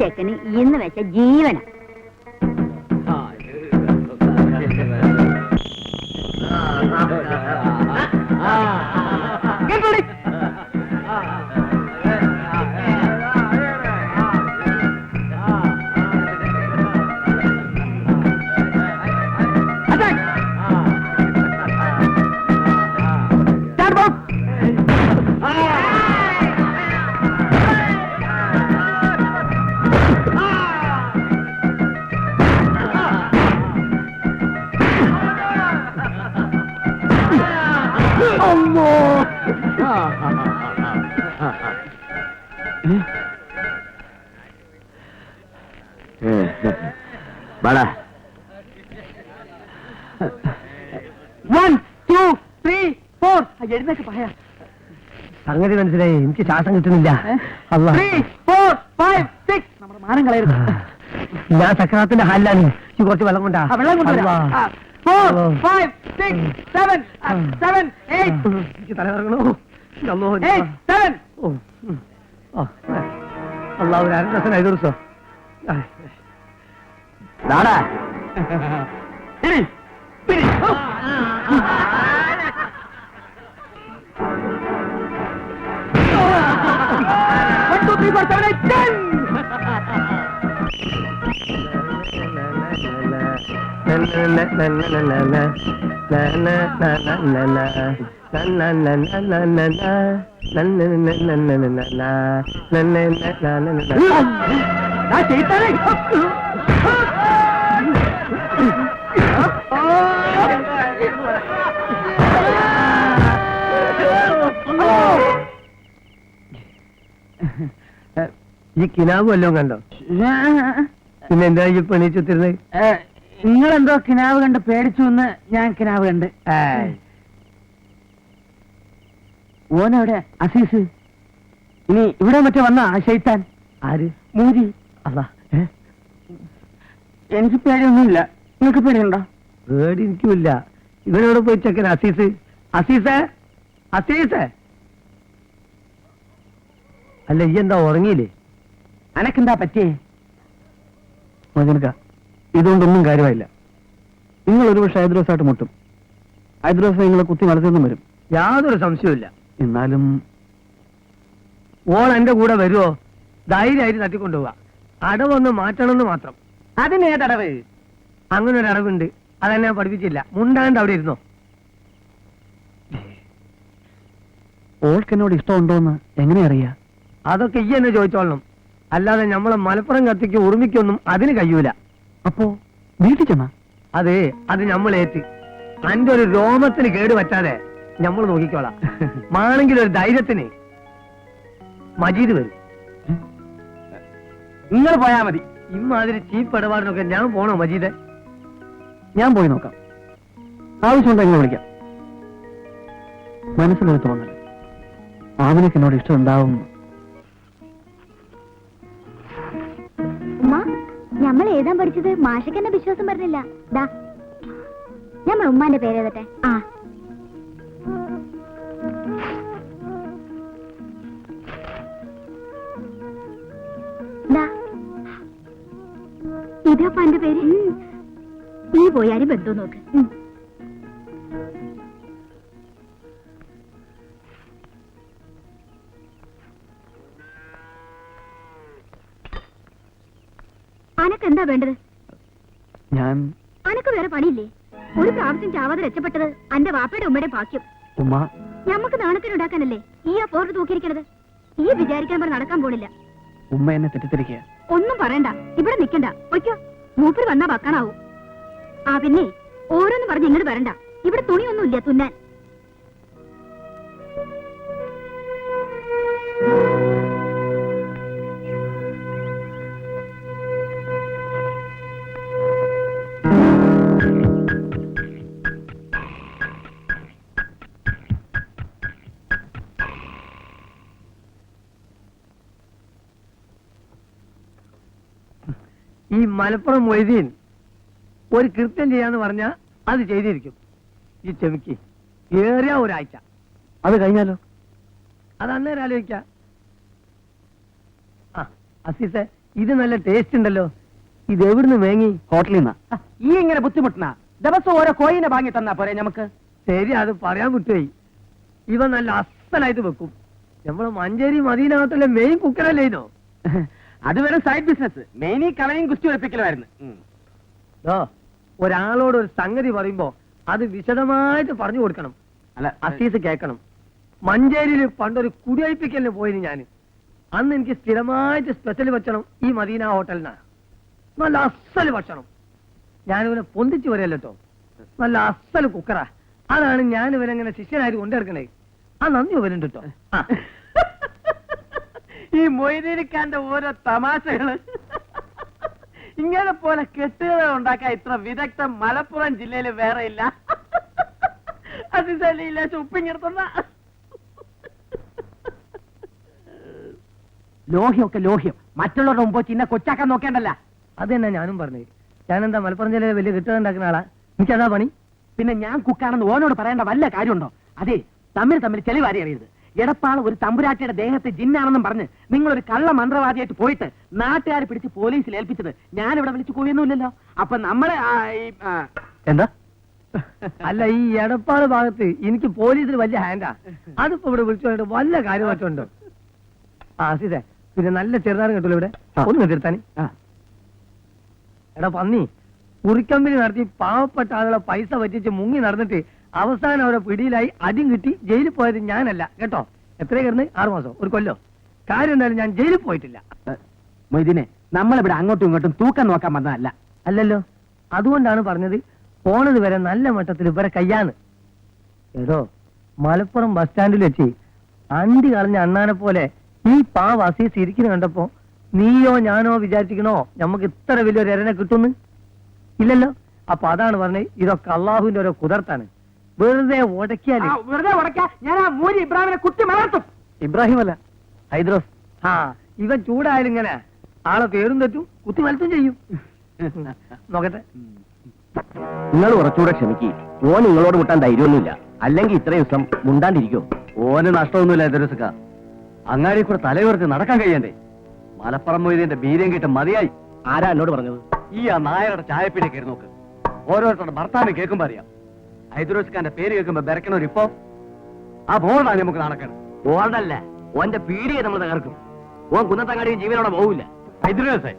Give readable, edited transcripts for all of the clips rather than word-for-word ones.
ചെക്കന് ഇന്ന് വെച്ച ജീവന. വാടാ. 1 2 3 4 എഴുന്നേക്ക് പറയാ. സംഗതി മനസ്സിലായി. എനിക്ക് ശ്വാസം കിട്ടുന്നില്ല. 3 4 5 6 നമ്മുടെ മാനം കളയരുത്. ഞാൻ സക്രാത്തിന്റെ ഹാലിലാണ്. കുറച്ച് വെള്ളം കൊണ്ടാ. വെള്ളം കൊണ്ടുവരാം. 4 5 6 7 7 8 എനിക്ക് തലകറങ്ങണോ? 8 7 അള്ളാഹു 2 ദിവസം 5 ദിവസം നാടാ. ഈ കിനാവ് വല്ലതും കണ്ടോ? പിന്നെ എന്താ ഈ പണിച്ചുത്തിരുന്നത്? നിങ്ങളെന്തോ കിനാവ് കണ്ട് പേടിച്ചു എന്ന് ഞാൻ കിനാവ് കണ്ട്. ഓനെവിടെ അസീസ്? ഇനി ഇവിടെ മറ്റേ വന്ന ആ ശൈത്താൻ ആര്? മൂരി. അല്ല, എനിക്ക് പേടിയൊന്നുമില്ല. നിങ്ങൾക്ക് പേടിയുണ്ടോ? പേടി എനിക്കുമില്ല. ഇവനോട് പോയി ചെക്കൻ അസീസ്. അസീസേ, അസീസേ. അല്ല, ഈ എന്താ ഉറങ്ങിയില്ലേ? അനക്കെന്താ പറ്റിയേ? മകനക്ക, ഇതുകൊണ്ടൊന്നും കാര്യമായില്ല. നിങ്ങൾ ഒരു പക്ഷെ ഹൈദ്രോസായിട്ട് മുട്ടും. ഹൈദ്രോസ് നിങ്ങളെ കുത്തി വളർത്തിയൊന്നും വരും. യാതൊരു സംശയമില്ല. എന്നാലും ഓൾ എന്റെ കൂടെ വരുമോ? ധൈര്യമായിട്ട് തട്ടിക്കൊണ്ടുപോവാ. അടവൊന്ന് മാറ്റണമെന്ന് മാത്രം. അതിനേതടവ്? അങ്ങനെ ഒരു അടവുണ്ട്. അതെന്നെ ഞാൻ പഠിപ്പിച്ചില്ല. മുണ്ടാണ്ട് അവിടെ ഇരുന്നോ. ഓൾക്ക് എന്നോട് ഇഷ്ടമുണ്ടോന്ന് എങ്ങനെ അറിയാ? അതൊക്കെ ഈ എന്നെ ചോദിച്ചോളണം. അല്ലാതെ നമ്മളെ മലപ്പുറം കത്തിക്ക് ഉറുമിക്കൊന്നും അതിന് കഴിയൂല. അപ്പോ വീട്ടിൽ ചെന്നാ? അത് നമ്മളേറ്റ്. അന്റെ ഒരു രോമത്തിന് കേട് പറ്റാതെ നമ്മൾ നോക്കിക്കോളാം. മാണെങ്കിൽ ഒരു ധൈര്യത്തിന് മജീദ് വരും. നിങ്ങൾ പോയാ മതി. ഇമ്മാതിരി ചീപ്പ് ഇടപാടിനൊക്കെ ഞാൻ പോണോ മജീദെ? ഞാൻ പോയി നോക്കാം. ആവശ്യമുണ്ടോ എങ്ങനെ വിളിക്കാം. മനസ്സിലൊരു തോന്നല്, ആമിനക്ക് എന്നോട് ഇഷ്ടമുണ്ടാവും. നമ്മൾ എഴുതാൻ പഠിച്ചത് മാഷക്ക് എന്നെ വിശ്വാസം പറഞ്ഞില്ല. ദാ നമ്മൾ ഉമ്മാന്റെ പേര് എഴുതട്ടെ. ഇതപ്പ എന്റെ പേര്. നീ പോയാലും ബന്ധു നോക്ക്. അനക്കെന്താ വേണ്ടത്? അനക്ക് വേറെ പണിയില്ലേ? ഒരു പ്രാവശ്യം ചാവാതെ രക്ഷപ്പെട്ടത് അന്റെ വാപ്പയുടെ ഉമ്മയുടെ ഭാഗ്യം. ഞമ്മക്ക് നാണത്തിനുണ്ടാക്കാനല്ലേ ഈ ആ പോർട്ട് തൂക്കിയിരിക്കണത്. ഈ വിചാരിക്കാൻ പറഞ്ഞ് നടക്കാൻ പോണില്ല. ഉമ്മ എന്നെ തെറ്റിദ്ധരിക്കുക. ഒന്നും പറയണ്ട, ഇവിടെ നിക്കണ്ട. ഒയ്ക്കോ, മൂപ്പര് വന്നാ വക്കാനാവൂ. പിന്നെ ഓരോന്ന് പറഞ്ഞ് ഇങ്ങോട്ട് വരണ്ട. ഇവിടെ തുണിയൊന്നുമില്ല തുന്നാൻ. ഈ മലപ്പുറം മൊയ്തീൻ ഒരു കൃത്യം ചെയ്യാന്ന് പറഞ്ഞാ അത് ചെയ്തിരിക്കും. ഈ ചെമിക്ക് ഏറിയ ഒരാഴ്ച. അത് കഴിഞ്ഞാലോ? അത് അന്നേരം ആലോചിക്കാം. അസീസെ, ഇത് നല്ല ടേസ്റ്റ് ഉണ്ടല്ലോ. ഇത് എവിടുന്ന് വേങ്ങി? ഹോട്ടലിൽ നിന്നാ. ഈ ഇങ്ങനെ ബുദ്ധിമുട്ടണ ദിവസം ഓരോ കോയിനെ വാങ്ങി തന്നാ പോരെ നമുക്ക്? ശരി, അത് പറയാൻ വിട്ടുപോയി. ഇവ നല്ല അസലായിട്ട് വെക്കും. നമ്മള് മഞ്ചേരി മദീന ഹോട്ടലിലെ മെയിൻ കുക്കറല്ലേ ഇതോ? അത് വെറും സൈഡ് ബിസിനസ്. മെയിൻ ഈ കളയും കുസ്തി വെപ്പിക്കലായിരുന്നു. ഒരാളോട് ഒരു സംഗതി പറയുമ്പോ അത് വിശദമായിട്ട് പറഞ്ഞു കൊടുക്കണം. അല്ല, അസീസ് കേൾക്കണം. മഞ്ചേരിയിൽ പണ്ടൊരു കുടിയഴിപ്പിക്കലിന് പോയിന് ഞാൻ. അന്ന് എനിക്ക് സ്ഥിരമായിട്ട് സ്പെഷ്യൽ ഭക്ഷണം ഈ മദീന ഹോട്ടലിനാണ്. നല്ല അസല് ഭക്ഷണം. ഞാനിവനെ പൊന്തിച്ചു വരല്ലോ. നല്ല അസല് കുക്കറാ. അതാണ് ഞാൻ ഇവനെങ്ങനെ ശിഷ്യനായിട്ട് കൊണ്ടെടുക്കണേ. ആ നന്ദി ഇവനുണ്ട് കേട്ടോ. ഈ മൊയ്തീനിക്കാന്റെ ഓരോ തമാശകള്. ഇങ്ങനെ പോലെ കെട്ടുകൾ ഉണ്ടാക്കാൻ ഇത്ര വിദഗ്ധം മലപ്പുറം ജില്ലയിൽ വേറെ ഇല്ല. അതില്ല ഉപ്പിങ്ങിടത്തുന്ന ലോഹ്യമൊക്കെ ലോഹ്യം. മറ്റുള്ളവരുടെ മുമ്പ് ചിന്ന കൊച്ചാക്കാൻ നോക്കേണ്ടല്ല. അത് തന്നെ ഞാനും പറഞ്ഞത്. ഞാനെന്താ മലപ്പുറം ജില്ലയിലെ വലിയ കെട്ടുകൾ ഉണ്ടാക്കുന്ന ആളാ. എനിക്കതാ പണി. പിന്നെ ഞാൻ കുക്കാണെന്ന് ഓനോട് പറയേണ്ട വല്ല കാര്യമുണ്ടോ? അതെ, തമ്മിൽ ചെളിവാരി അറിയരുത്. എടപ്പാള് ഒരു തമ്പുരാട്ടിയുടെ ദേഹത്തെ ജിന്നാണെന്നും പറഞ്ഞ് നിങ്ങളൊരു കള്ള മന്ത്രവാദിയായിട്ട് പോയിട്ട് നാട്ടുകാരെ പിടിച്ച് പോലീസിൽ ഏൽപ്പിച്ചത് ഞാനിവിടെ വിളിച്ചു പോയൊന്നുമില്ലല്ലോ. അപ്പൊ നമ്മളെ എന്താ? അല്ല, ഈ എടപ്പാട് ഭാഗത്ത് എനിക്ക് പോലീസിൽ വലിയ ഹാൻഡാ. അതിപ്പോ ഇവിടെ വിളിച്ചു വല്ല കാര്യമായിട്ടുണ്ടോ? അസീസേ, പിന്നെ നല്ല ചെറുതാരം കിട്ടുമല്ലോ ഇവിടെ. ഒന്ന് തീർത്താനി. എടാ പന്നി, കുറിക്കമ്പനി നടത്തി പാവപ്പെട്ട ആളുകളെ പൈസ പറ്റിച്ച് മുങ്ങി നടന്നിട്ട് അവസാനം അവരെ പിടിയിലായി അടിയും കിട്ടി ജയിലിൽ പോയത് ഞാനല്ല കേട്ടോ. എത്ര കിടന്ന് 6 മാസം, ഒരു കൊല്ലോ. കാര്യം എന്തായാലും ഞാൻ ജയിലിൽ പോയിട്ടില്ല. മൊയ്തീനെ, നമ്മളിവിടെ അങ്ങോട്ടും ഇങ്ങോട്ടും തൂക്കം നോക്കാൻ വന്നതല്ല. അല്ലല്ലോ, അതുകൊണ്ടാണ് പറഞ്ഞത് പോണത് വരെ നല്ല മട്ടത്തിൽ ഇവരെ കയ്യാന്ന്. ഏതോ മലപ്പുറം ബസ് സ്റ്റാൻഡിൽ വെച്ച് അണ്ടി കളഞ്ഞ അണ്ണാനെ പോലെ ഈ പാവ അസീസ് ഇരിക്കുന്ന കണ്ടപ്പോ നീയോ ഞാനോ വിചാരിച്ചിക്കണോ നമുക്ക് ഇത്ര വലിയൊരു എരനെ കിട്ടുന്നു? ഇല്ലല്ലോ. അപ്പൊ അതാണ് പറഞ്ഞത്, ഇതൊക്കെ അള്ളാഹുവിന്റെ ഓരോ കുതിർത്താണ്. വെറുതെ ഉടക്കിയാല് വെറുതെ ഉടക്കാ ഞാൻ ആ മൂരി ഇബ്രാഹിമിനെ കുത്തി മലർത്തും. ഇബ്രാഹിം അല്ല, ഹൈദ്രോസ്. ഇവൻ ചൂടായാലും ഇങ്ങനെ ആളെ പേരും തെറ്റും കുത്തി മലത്തും ചെയ്യും. നോക്കട്ടെ. നിങ്ങൾ കുറച്ചുകൂടെ ക്ഷമിക്കും. ഓൻ നിങ്ങളോട് മുട്ടാൻ ധൈര്യമൊന്നുമില്ല. അല്ലെങ്കിൽ ഇത്രയും ദിവസം മുണ്ടാണ്ടിരിക്കോ? ഓന് നഷ്ടമൊന്നുമില്ല ഹൈദ്രോസക്ക. അങ്ങാടി കൂടെ തലയുറച്ച് നടക്കാൻ കഴിയണ്ടേ? മലപ്പുറം മൊയ്തീന്റെ ബീര്യം കിട്ട മതിയായി. ആരാ എന്നോട് പറഞ്ഞത്? ഈ ആ നായരുടെ ചായപ്പീടി കയറി നോക്ക്. ഓരോരുത്തരുടെ ഭർത്താവിനെ കേൾക്കുമ്പോ അറിയാം. ഹൈദ്രോസ്ഖാന്റെ പേര് കേൾക്കുമ്പോ ബെരക്കണോർ ഇപ്പോ ആ ബോർഡാണ് നമുക്ക് നടക്കണം. ബോർഡല്ല, ഓന്റെ പീടിയെ നമ്മൾ തകർക്കും. ഓൻ കുന്നത്തങ്ങാടി ജീവനോടെ പോവില്ല. ഹൈദ്രോസേ,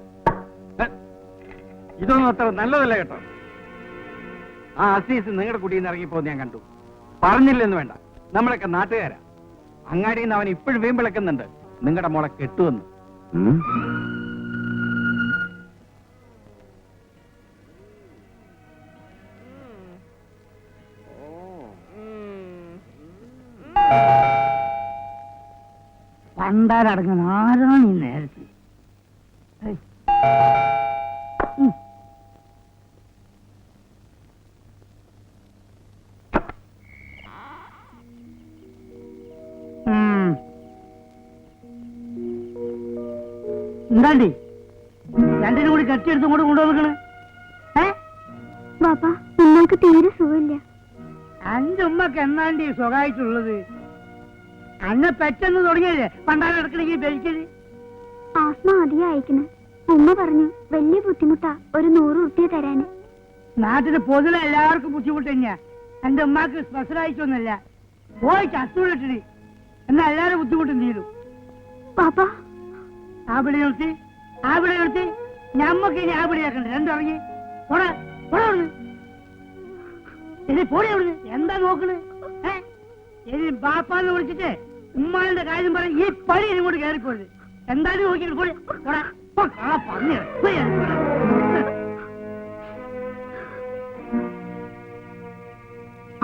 ഇതൊന്നും അത്ര നല്ലതല്ല കേട്ടോ. ആ അസീസ് നിങ്ങളുടെ കുടിയിൽ നിന്ന് ഇറങ്ങിപ്പോ ഞാൻ കണ്ടു. പറഞ്ഞില്ലെന്ന് വേണ്ട, നമ്മളൊക്കെ നാട്ടുകാരാ. അങ്ങാടിയിൽ നിന്ന് അവൻ ഇപ്പോഴും വീമ്പിളക്കുന്നുണ്ട് നിങ്ങളുടെ മോളെ കെട്ടുവെന്ന്. പണ്ടാരടങ്ങുന്ന ആരാണ് ഈ നേരത്തെ? എന്താണ്ടി രണ്ടിനും കൂടി കെട്ടിയെടുത്തും കൂടെ കൊണ്ടുവന്നിക്കണ്? ബാപ്പാ, നിങ്ങൾക്ക് തീരെ സുഖമില്ല. അന്റെ ഉമ്മക്ക് എന്നാണ്ടി സുഖമായിട്ടുള്ളത്? അന്നെ പെട്ടെന്ന് തുടങ്ങിയല്ലേ പണ്ടാരടക്കണെങ്കിൽ ബലിക്കല്? ആസ്മ അധികം അയക്കണ്. ഉമ്മ പറഞ്ഞു വലിയ ബുദ്ധിമുട്ടാ ഒരു 100 ഉറുപ്പിക തരാന്. നാട്ടില് പൊതുവെ എല്ലാവർക്കും ബുദ്ധിമുട്ട് തന്നെയാ. എന്റെ ഉമ്മാക്ക് സ്പെഷ്യലായിട്ടൊന്നുമില്ല. പോയി ചത്തുവിട്ടിട്ട് എന്നാ എല്ലാരും ബുദ്ധിമുട്ടും തീരും. ബാപ്പാ, ആപിടി നിർത്തി ഞമ്മക്ക് ഇനി ആപിടിയാക്കണ്ട. രണ്ടിറങ്ങി ഇനി പോടി അവിടുന്ന്. എന്താ നോക്കണ്? ഇനി ബാപ്പാന്ന് വിളിച്ചിട്ട് ഉമ്മാന്റെ കാര്യം പറ. ഈ പണി ഇങ്ങോട്ട് കയറിപ്പോയത് എന്തായാലും നോക്കിയിട്ട് പോടി. പറഞ്ഞു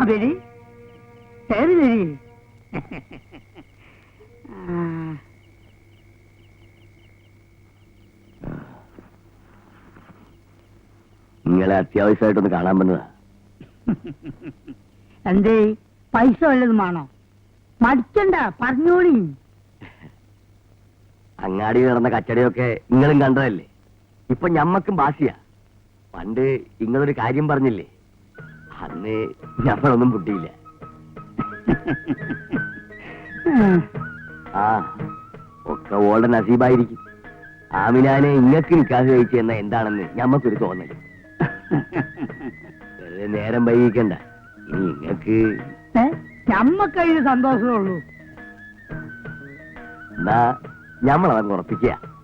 അബേരി ശരി ശരി. നിങ്ങളെ അത്യാവശ്യമായിട്ടൊന്ന് കാണാൻ വന്നതാ. എന്തേ പൈസ വല്ലതും വേണോ? മടിക്കണ്ട, പറഞ്ഞോളി. അങ്ങാടി നടന്ന കച്ചടയൊക്കെ നിങ്ങളും കണ്ടതല്ലേ. ഇപ്പൊ ഞമ്മക്കും ബാസിയാ. പണ്ട് ഇങ്ങളൊരു കാര്യം പറഞ്ഞില്ലേ, അന്ന് ഞമ്മളൊന്നും പൊട്ടിയില്ല. ഒക്കെ ഓളുടെ നസീബായിരിക്കും. ആമിനാനെ ഇങ്ങക്ക് നിക്കാഹ് കഴിച്ചെന്ന എന്താണെന്ന് ഞമ്മക്കൊരു തോന്നല്. വെറുതെ നേരം വൈകിക്കണ്ട. ഇനി ഇങ്ങക്ക് ഞമ്മക്കതിന് സന്തോഷമേ ഉള്ളൂ. എന്നാ ഞമ്മളതങ്ങ് ഉറപ്പിക്കുക.